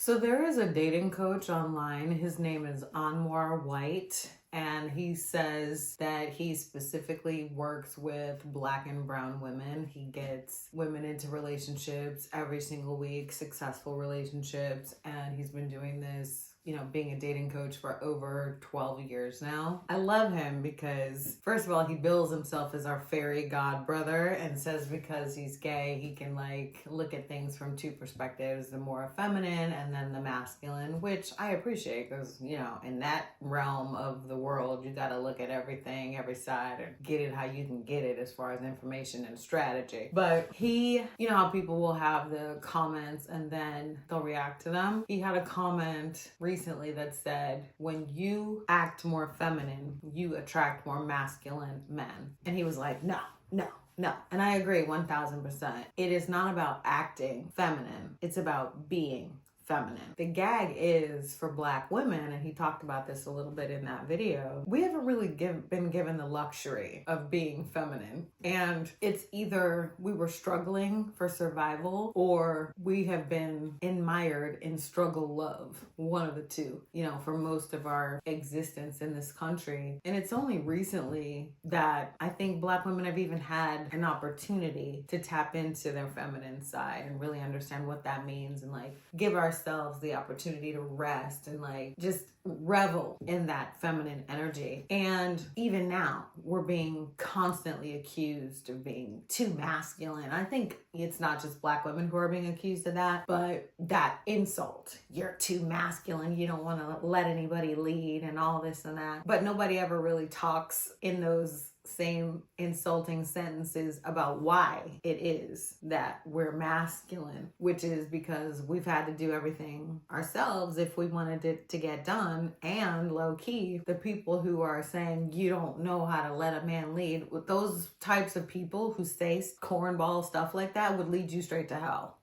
So there is a dating coach online. His name is Anwar White. And he says that he specifically works with Black and brown women. He gets women into relationships every single week, successful relationships. And he's been doing this, being a dating coach for over 12 years now. I love him because, first of all, he bills himself as our fairy god brother and says because he's gay, he can look at things from two perspectives, the more feminine and then the masculine, which I appreciate because, in that realm of the world, you got to look at everything, every side, and get it how you can get it as far as information and strategy. But he, how people will have the comments and then they'll react to them. He had a comment recently that said, when you act more feminine, you attract more masculine men. And he was like, no. And I agree 1000%. It is not about acting feminine. It's about being feminine. The gag is for Black women, and he talked about this a little bit in that video. We haven't really been given the luxury of being feminine. And it's either we were struggling for survival or we have been mired in struggle love. One of the two, for most of our existence in this country. And it's only recently that I think Black women have even had an opportunity to tap into their feminine side and really understand what that means and give ourselves the opportunity to rest and just revel in that feminine energy. And even now, we're being constantly accused of being too masculine. I think it's not just Black women who are being accused of that, but that insult. You're too masculine. You don't want to let anybody lead and all this and that. But nobody ever really talks in those same insulting sentences about why it is that we're masculine, which is because we've had to do everything ourselves if we wanted it to get done. And low key, the people who are saying you don't know how to let a man lead, with those types of people who say cornball stuff like that would lead you straight to hell.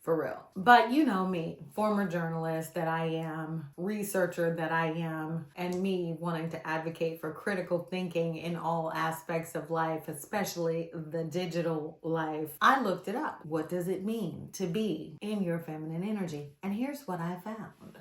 For real. But you know me, former journalist that I am, researcher that I am, and me wanting to advocate for critical thinking in all aspects of life, especially the digital life. I looked it up. What does it mean to be in your feminine energy? And here's what I found.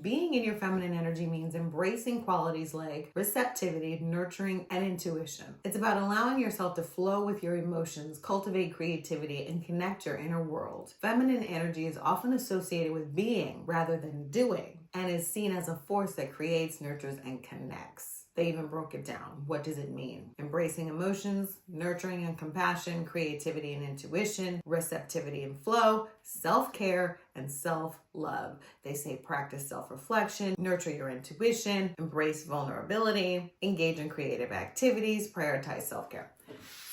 Being in your feminine energy means embracing qualities like receptivity, nurturing, and intuition. It's about allowing yourself to flow with your emotions, cultivate creativity, and connect your inner world. Feminine energy is often associated with being rather than doing, and is seen as a force that creates, nurtures, and connects. They even broke it down. What does it mean? Embracing emotions, nurturing and compassion, creativity and intuition, receptivity and flow, self-care, and self-love. They say practice self-reflection, nurture your intuition, embrace vulnerability, engage in creative activities, prioritize self-care.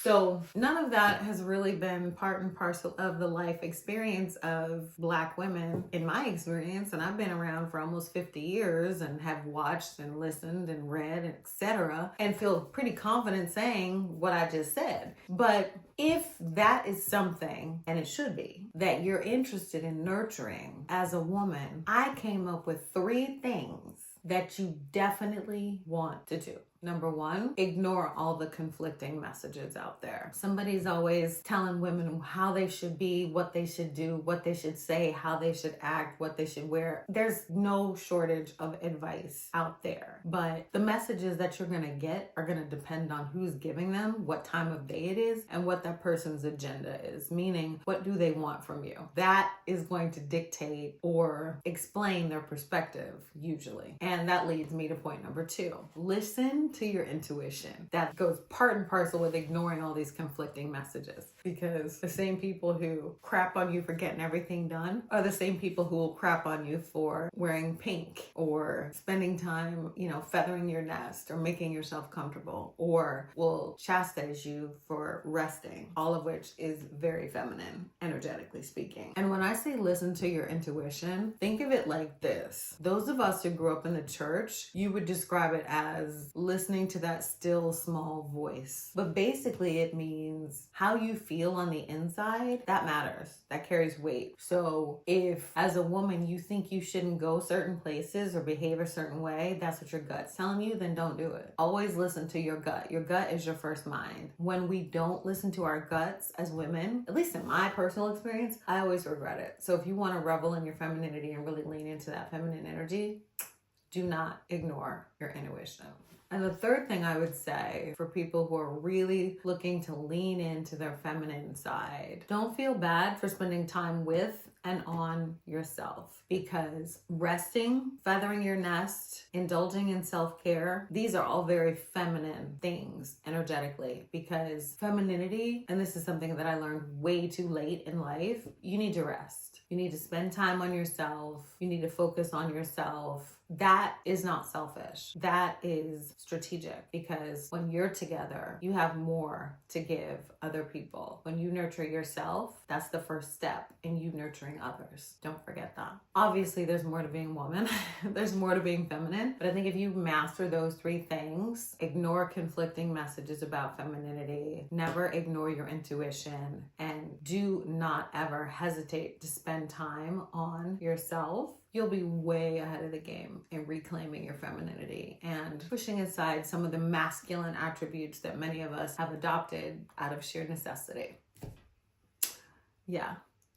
So none of that has really been part and parcel of the life experience of Black women in my experience. And I've been around for almost 50 years and have watched and listened and read, etc. and feel pretty confident saying what I just said. But if that is something, and it should be, that you're interested in nurturing as a woman, I came up with 3 things that you definitely want to do. Number 1, ignore all the conflicting messages out there. Somebody's always telling women how they should be, what they should do, what they should say, how they should act, what they should wear. There's no shortage of advice out there. But the messages that you're going to get are going to depend on who's giving them, what time of day it is, and what that person's agenda is. Meaning, what do they want from you? That is going to dictate or explain their perspective, usually. And that leads me to point number 2. Listen to your intuition. That goes part and parcel with ignoring all these conflicting messages, because the same people who crap on you for getting everything done are the same people who will crap on you for wearing pink or spending time, feathering your nest or making yourself comfortable, or will chastise you for resting, all of which is very feminine, energetically speaking. And when I say listen to your intuition, think of it like this. Those of us who grew up in the church, you would describe it as listening listening to that still small voice. But basically it means how you feel on the inside, that matters. That carries weight. So if as a woman you think you shouldn't go certain places or behave a certain way, that's what your gut's telling you, then don't do it. Always listen to your gut. Your gut is your first mind. When we don't listen to our guts as women, at least in my personal experience, I always regret it. So if you want to revel in your femininity and really lean into that feminine energy, do not ignore your intuition. And the third thing I would say for people who are really looking to lean into their feminine side, don't feel bad for spending time with and on yourself, because resting, feathering your nest, indulging in self-care, these are all very feminine things energetically, because femininity, and this is something that I learned way too late in life, you need to rest. You need to spend time on yourself. You need to focus on yourself. That is not selfish. That is strategic, because when you're together, you have more to give other people. When you nurture yourself, that's the first step in you nurturing others. Don't forget that. Obviously, there's more to being a woman. There's more to being feminine. But I think if you master those three things, ignore conflicting messages about femininity, never ignore your intuition, and do not ever hesitate to spend time on yourself, you'll be way ahead of the game in reclaiming your femininity and pushing aside some of the masculine attributes that many of us have adopted out of sheer necessity. Yeah,